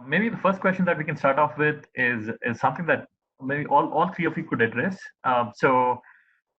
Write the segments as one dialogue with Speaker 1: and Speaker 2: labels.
Speaker 1: Maybe the first question that we can start off with is something that maybe all three of you could address. So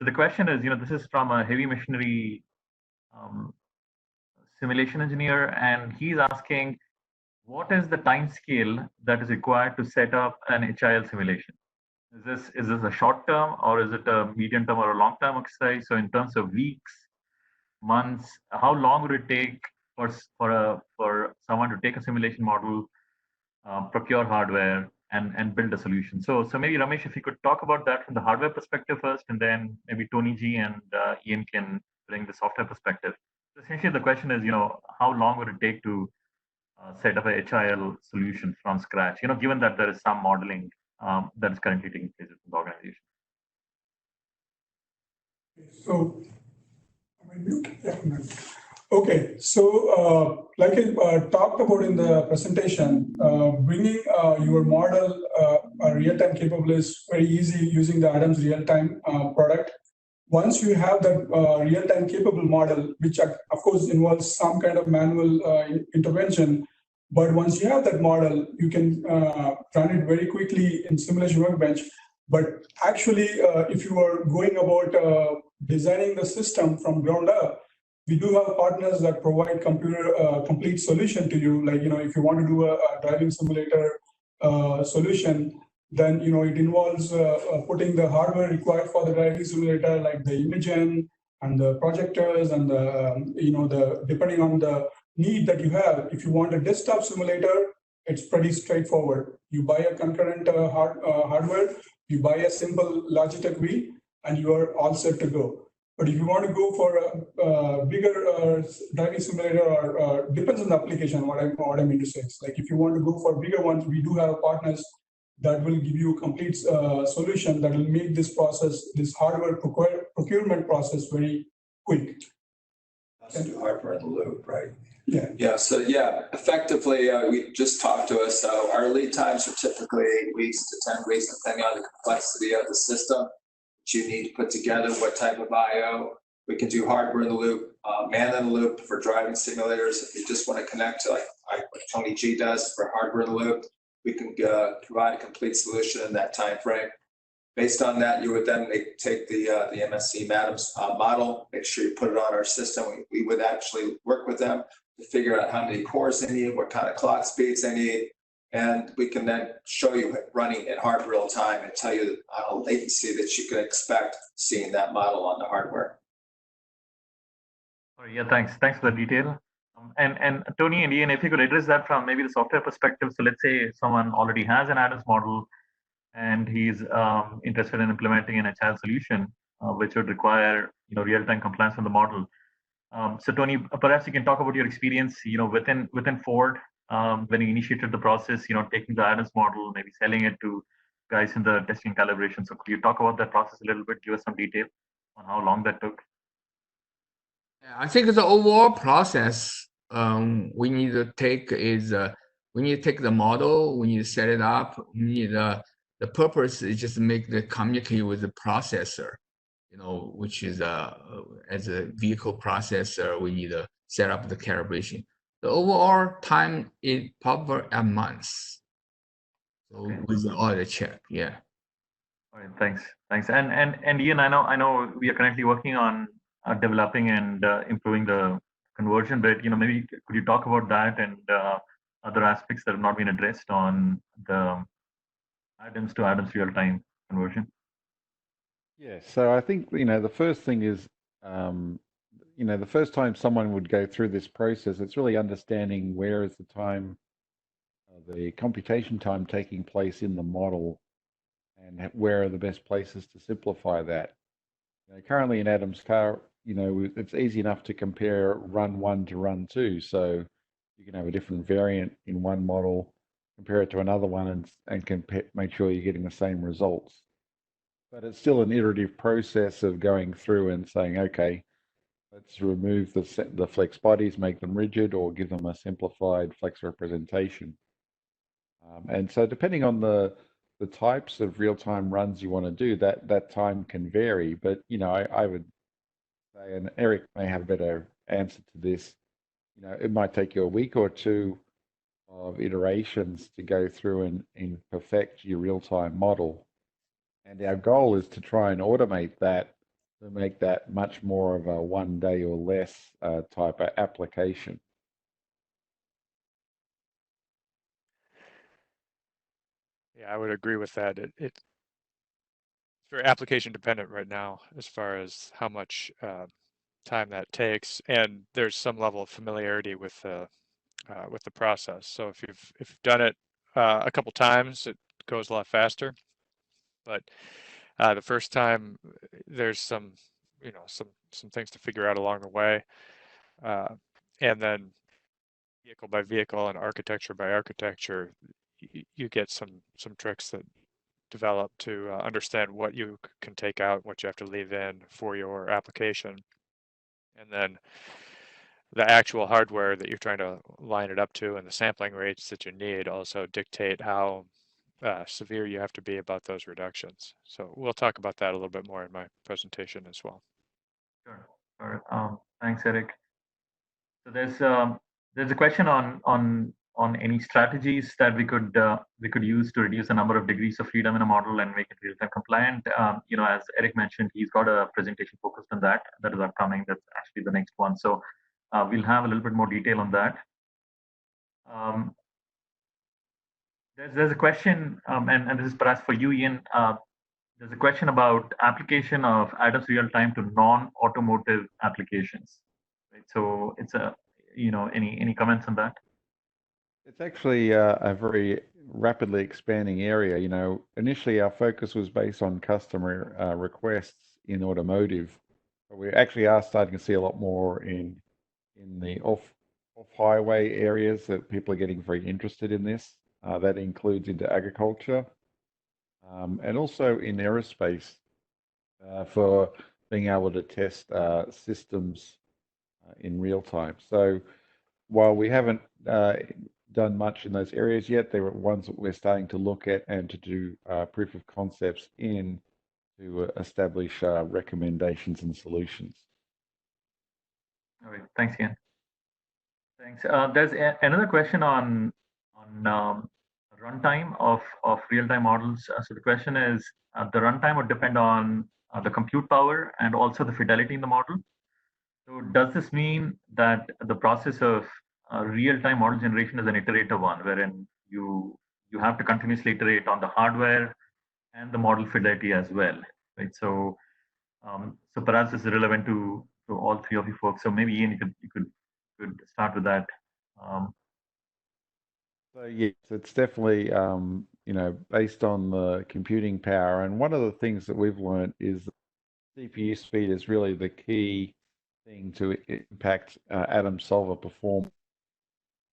Speaker 1: the question is, this is from a heavy machinery um, simulation engineer, and he's asking, what is the time scale that is required to set up an HIL simulation? Is this a short term, or is it a medium term or a long term exercise? So in terms of weeks, months, how long would it take for someone to take a simulation model, procure hardware, and build a solution? So maybe Ramesh, if you could talk about that from the hardware perspective first, and then maybe Tony G and Ian can bring the software perspective. So essentially, the question is, how long would it take to set up a HIL solution from scratch? Given that there is some modeling that is currently taking place in the organization.
Speaker 2: So, okay, so like I talked about in the presentation, bringing your model real-time capable is very easy using the Adams real-time product. Once you have that real-time capable model, which of course involves some kind of manual intervention, but once you have that model, you can run it very quickly in Simulation Workbench. But actually, if you are going about designing the system from ground up, we do have partners that provide complete solution to you. Like, if you want to do a driving simulator solution, then it involves putting the hardware required for the driving simulator, like the Imagen and the projectors and the depending on the need that you have. If you want a desktop simulator, it's pretty straightforward. You buy a concurrent hardware, you buy a simple Logitech V, and you are all set to go. But if you want to go for a bigger driving simulator, or depends on the application, what I mean to say is, like, if you want to go for bigger ones, we do have partners that will give you a complete solution that will make this process, this hardware procurement process, very quick.
Speaker 3: That's the hardware in the loop, right?
Speaker 2: Yeah.
Speaker 3: Yeah. So effectively, we just talked to us. So our lead times are typically 8 weeks to 10 weeks, depending on the complexity of the system that you need to put together, what type of IO. We can do hardware in the loop, man in the loop for driving simulators. If you just want to connect to like Tony G does for hardware in the loop, we can provide a complete solution in that time frame. Based on that, you would then take the MSC Madams model, make sure you put it on our system. We would actually work with them to figure out how many cores they need, what kind of clock speeds they need, and we can then show you running in hard real time and tell you the latency that you can expect seeing that model on the hardware.
Speaker 1: Oh, yeah, thanks for the detail. And Tony and Ian, if you could address that from maybe the software perspective. So let's say someone already has an Adams model and he's interested in implementing an HIL solution, which would require real-time compliance from the model. So Tony, perhaps you can talk about your experience, within Ford, when you initiated the process, taking the Adams model, maybe selling it to guys in the testing calibration. So could you talk about that process a little bit? Give us some detail on how long that took.
Speaker 4: Yeah, I think the overall process we need to take is we need to take the model, we need to set it up. We need the purpose is just to make the communicate with the processor, which is as a vehicle processor, we need to set up the calibration. The overall time is probably a month. So
Speaker 1: Okay.
Speaker 4: with all the check, yeah.
Speaker 1: All right, thanks. And Ian, I know we are currently working on developing and improving the conversion bit. Maybe could you talk about that and other aspects that have not been addressed on the Adams to Adams real-time conversion?
Speaker 5: Yeah, so I think the first thing is the first time someone would go through this process, it's really understanding where is the time, the computation time taking place in the model, and where are the best places to simplify that. Currently in Adams Car, it's easy enough to compare run 1 to run 2. So you can have a different variant in one model, compare it to another one, and compare, make sure you're getting the same results. But it's still an iterative process of going through and saying, okay, let's remove the flex bodies, make them rigid, or give them a simplified flex representation. And so depending on the types of real-time runs you want to do, that time can vary. But I would say, and Eric may have a better answer to this, it might take you a week or two of iterations to go through and perfect your real-time model. And our goal is to try and automate that to make that much more of a 1 day or less type of application.
Speaker 6: Yeah, I would agree with that. It's very application dependent right now as far as how much time that takes, and there's some level of familiarity with the process. So if you've done it a couple times, it goes a lot faster. But the first time, there's some some things to figure out along the way, and then vehicle by vehicle and architecture by architecture, you get some tricks that develop to understand what you can take out, what you have to leave in for your application, and then the actual hardware that you're trying to line it up to and the sampling rates that you need also dictate how severe you have to be about those reductions. So we'll talk about that a little bit more in my presentation as well.
Speaker 1: Sure. Sure. Thanks, Eric. So there's a question on any strategies that we could use to reduce the number of degrees of freedom in a model and make it real-time compliant. As Eric mentioned, he's got a presentation focused on that. That is upcoming. That's actually the next one. So we'll have a little bit more detail on that. There's a question, and this is perhaps for you, Ian. There's a question about application of Adams real-time to non-automotive applications. Right? So it's any comments on that?
Speaker 5: It's actually a very rapidly expanding area. Initially our focus was based on customer requests in automotive, but we actually are starting to see a lot more in the off-highway areas that people are getting very interested in this. That includes into agriculture and also in aerospace for being able to test systems in real time. So while we haven't done much in those areas yet, there are ones that we're starting to look at and to do proof of concepts in to establish recommendations and solutions.
Speaker 1: All right, thanks, Ian. Thanks. There's another question on runtime of real-time models. So the question is, the runtime would depend on the compute power and also the fidelity in the model. So does this mean that the process of real-time model generation is an iterative one, wherein you have to continuously iterate on the hardware and the model fidelity as well, right? So perhaps this is relevant to all three of you folks. So maybe Ian, you could start with that.
Speaker 5: So yes, it's definitely based on the computing power. And one of the things that we've learned is that CPU speed is really the key thing to impact Adams solver performance.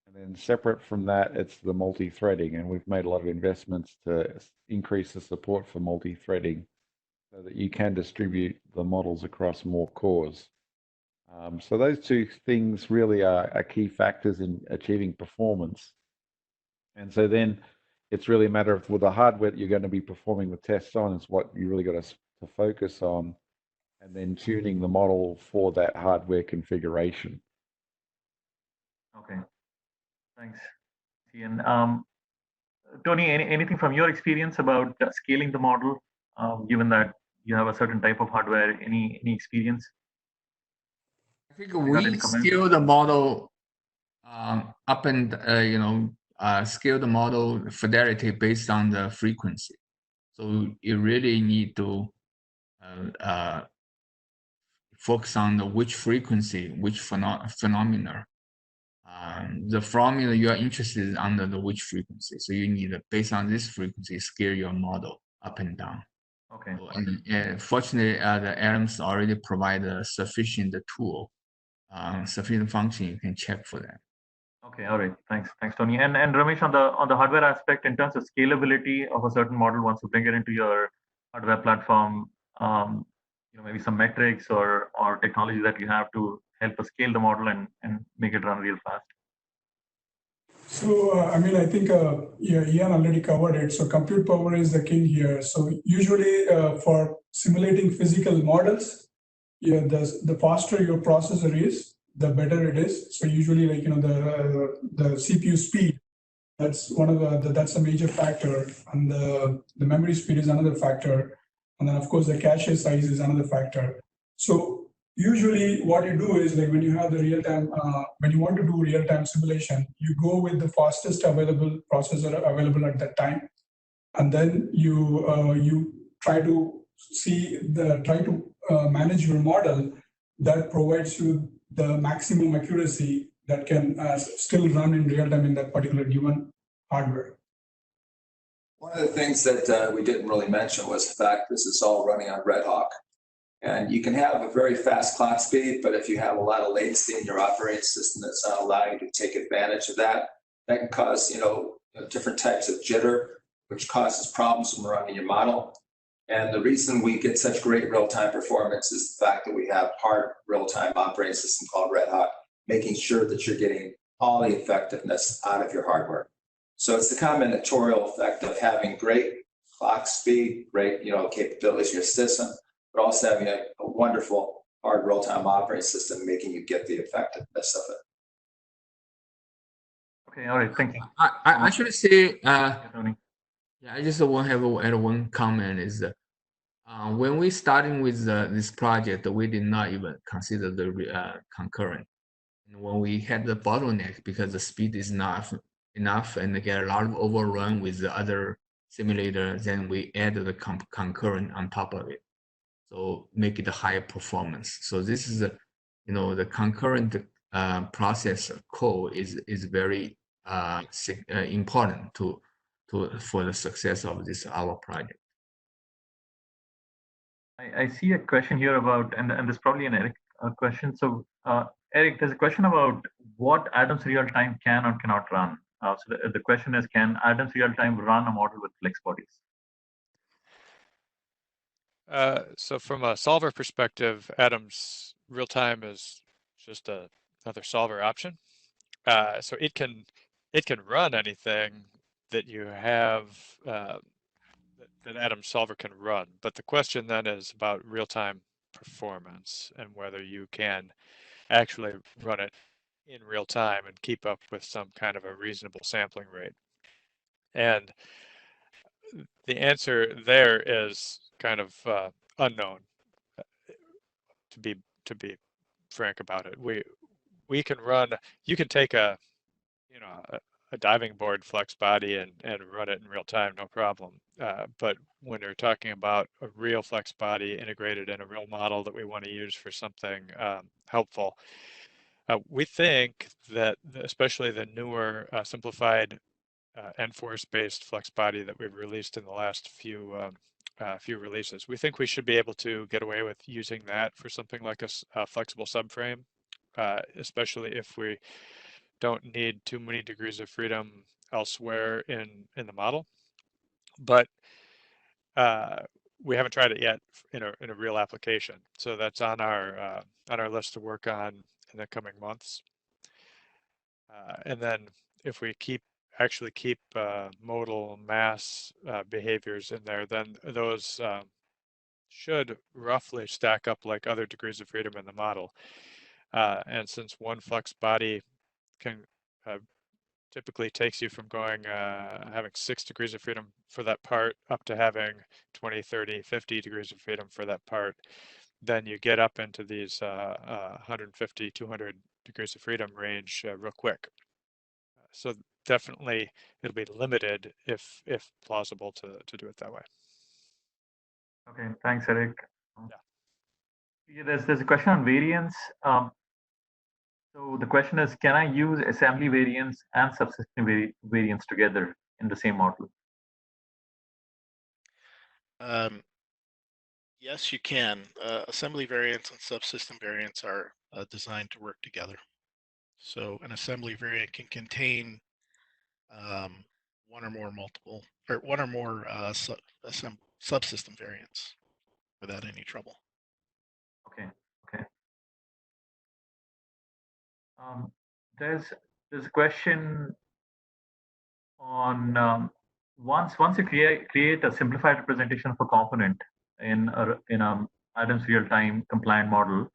Speaker 5: And then separate from that, it's the multi-threading, and we've made a lot of investments to increase the support for multi-threading so that you can distribute the models across more cores. So those two things really are key factors in achieving performance. And so then it's really a matter of, well, the hardware that you're going to be performing the tests on is what you really got to focus on, and then tuning the model for that hardware configuration.
Speaker 1: Okay, thanks, Ian. Tony, anything from your experience about scaling the model, given that you have a certain type of hardware? Any experience?
Speaker 4: I think we scale the model up and scale the model fidelity based on the frequency. So you really need to focus on which frequency, which phenomena. The formula you are interested in under the which frequency. So you need to, based on this frequency, scale your model up and down.
Speaker 1: Okay.
Speaker 4: So, and fortunately, the Adams already provide a sufficient tool, sufficient function you can check for that.
Speaker 1: Okay, all right. Thanks, Tony. And Ramesh, on the hardware aspect, in terms of scalability of a certain model, once you bring it into your hardware platform, maybe some metrics or technology that you have to help us scale the model and make it run real fast.
Speaker 2: So, I think Ian already covered it. So compute power is the king here. So usually for simulating physical models, the faster your processor is, the better it is. So usually the CPU speed That's one of that's a major factor, and the memory speed is another factor, and then of course the cache size is another factor. So usually what you do is like when you have the real time, when you want to do real time simulation, you go with the fastest available processor available at that time, and then you try to manage your model that provides you the maximum accuracy that can still run in real time in that particular given hardware.
Speaker 3: One of the things that we didn't really mention was the fact this is all running on Red Hawk. And you can have a very fast clock speed, but if you have a lot of latency in your operating system that's not allowing you to take advantage of that, that can cause, different types of jitter, which causes problems when running your model. And the reason we get such great real-time performance is the fact that we have hard real-time operating system called Red Hawk, making sure that you're getting all the effectiveness out of your hardware. So it's the combinatorial effect of having great clock speed, great capabilities of your system, but also having a wonderful hard real-time operating system, making you get the effectiveness of it.
Speaker 1: Okay, all right, thank you.
Speaker 4: I should say,
Speaker 1: Tony.
Speaker 4: yeah, I just want to add one comment is when we starting with this project, we did not even consider the concurrent. And when we had the bottleneck because the speed is not enough and get a lot of overrun with the other simulator, then we added the concurrent on top of it. So make it a higher performance. So this is, the concurrent process code is very important for the success of our project.
Speaker 1: I see a question here about, and there's probably an Eric question. So Eric, there's a question about what Adams real time can or cannot run. So the question is, can Adams real time run a model with flex bodies?
Speaker 6: So from a solver perspective, Adams real time is just another solver option. So it can run anything that you have that Adams solver can run. But the question then is about real time performance and whether you can actually run it in real time and keep up with some kind of a reasonable sampling rate. And the answer there is kind of unknown, to be frank about it. We can run, you can take a diving board flex body and run it in real time, no problem. But when you're talking about a real flex body integrated in a real model that we want to use for something helpful, we think that especially the newer simplified Enforce-based flex body that we've released in the last few releases, we think we should be able to get away with using that for something like a flexible subframe, especially if we don't need too many degrees of freedom elsewhere in the model. But we haven't tried it yet in a real application, so that's on our list to work on in the coming months. And then if we actually keep modal mass behaviors in there, then those should roughly stack up like other degrees of freedom in the model. And since one flex body can typically takes you from going having 6 degrees of freedom for that part up to having 20, 30, 50 degrees of freedom for that part, then you get up into these 150, 200 degrees of freedom range real quick. So definitely it'll be limited if plausible to do it that way.
Speaker 1: Okay, thanks, Eric.
Speaker 6: Yeah.
Speaker 1: There's a question on variance. So the question is, can I use assembly variance and subsystem variance together in the same model?
Speaker 7: Yes, you can. Assembly variants and subsystem variants are designed to work together. So an assembly variant can contain one or more subsystem variants without any trouble.
Speaker 1: Okay. There's a question on once you create a simplified representation of a component in a Adams real-time compliant model,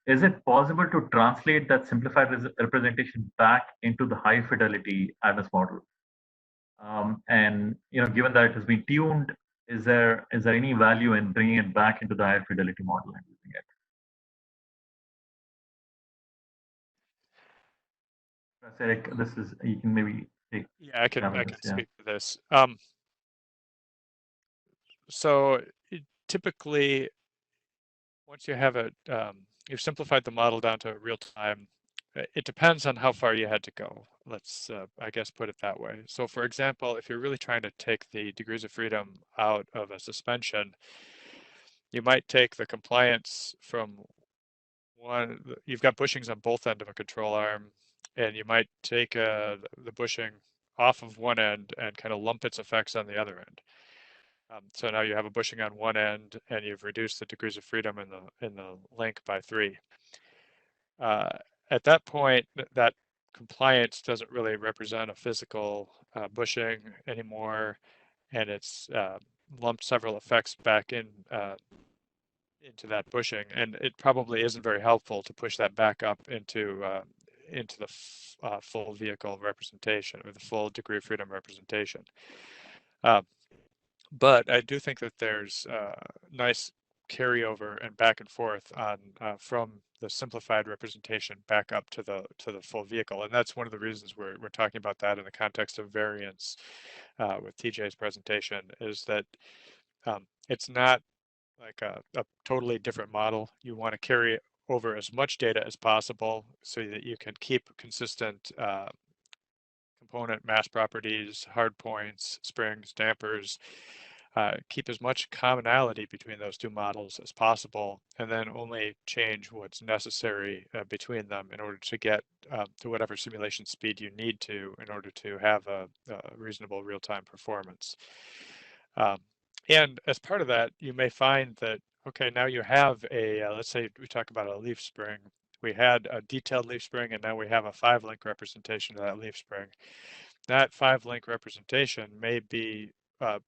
Speaker 1: is it possible to translate that simplified representation back into the high fidelity Adams model? And given that it has been tuned, is there any value in bringing it back into the higher fidelity model and using it? Eric, this is, you can maybe take.
Speaker 6: Yeah, I can
Speaker 1: this, yeah.
Speaker 6: speak to this. So typically, once you have it, you've simplified the model down to real time. It depends on how far you had to go. Let's, I guess, put it that way. So for example, if you're really trying to take the degrees of freedom out of a suspension, you might take the compliance from one, you've got bushings on both ends of a control arm, and you might take the bushing off of one end and kind of lump its effects on the other end. So now you have a bushing on one end, and you've reduced the degrees of freedom in the link by 3. At that point, that compliance doesn't really represent a physical bushing anymore, and it's lumped several effects back into that bushing, and it probably isn't very helpful to push that back up into the full vehicle representation or the full degree of freedom representation. But I do think that there's nice carryover and back and forth on from the simplified representation back up to the full vehicle, and that's one of the reasons we're talking about that in the context of variance with TJ's presentation, is that it's not like a totally different model. You want to carry over as much data as possible so that you can keep consistent component mass properties, hard points, springs, dampers, keep as much commonality between those two models as possible, and then only change what's necessary between them in order to get to whatever simulation speed you need to in order to have a reasonable real-time performance. And as part of that, you may find that, okay, now you have a, let's say we talk about a leaf spring. We had a detailed leaf spring, and now we have a 5-link representation of that leaf spring. That 5-link representation may be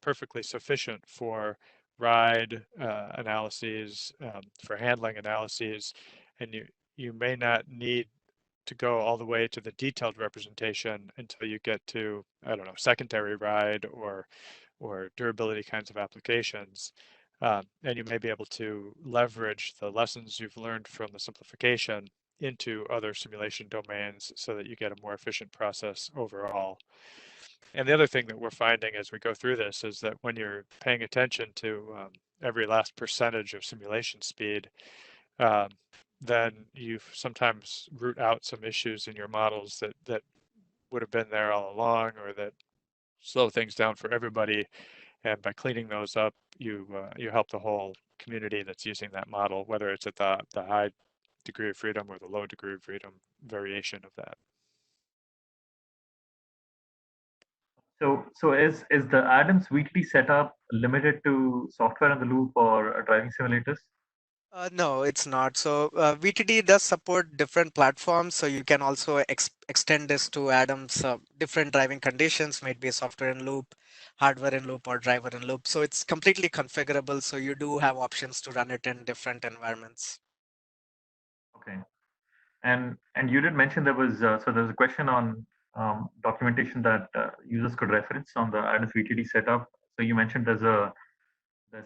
Speaker 6: perfectly sufficient for ride analyses, for handling analyses, and you may not need to go all the way to the detailed representation until you get to, I don't know, secondary ride or durability kinds of applications. And you may be able to leverage the lessons you've learned from the simplification into other simulation domains so that you get a more efficient process overall. And the other thing that we're finding as we go through this is that when you're paying attention to every last percentage of simulation speed, then you sometimes root out some issues in your models that would have been there all along, or that slow things down for everybody. And by cleaning those up, you help the whole community that's using that model, whether it's at the high degree of freedom or the low degree of freedom variation of that.
Speaker 1: So is the Adams VTD setup limited to software in the loop or driving simulators?
Speaker 8: No, it's not. So VTD does support different platforms, so you can also extend this to Adams different driving conditions, might be software in loop, hardware in loop, or driver in loop. So it's completely configurable, so you do have options to run it in different environments.
Speaker 1: Okay. And you did mention there was so there's a question on documentation that users could reference on the Adams VTD setup. So you mentioned there's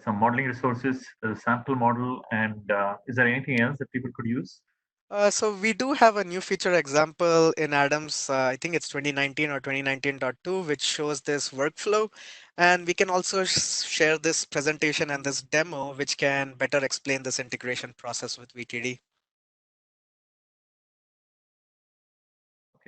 Speaker 1: some modeling resources, there's a sample model, and is there anything else that people could use?
Speaker 8: So we do have a new feature example in Adams, I think it's 2019 or 2019.2, which shows this workflow. And we can also share this presentation and this demo, which can better explain this integration process with VTD.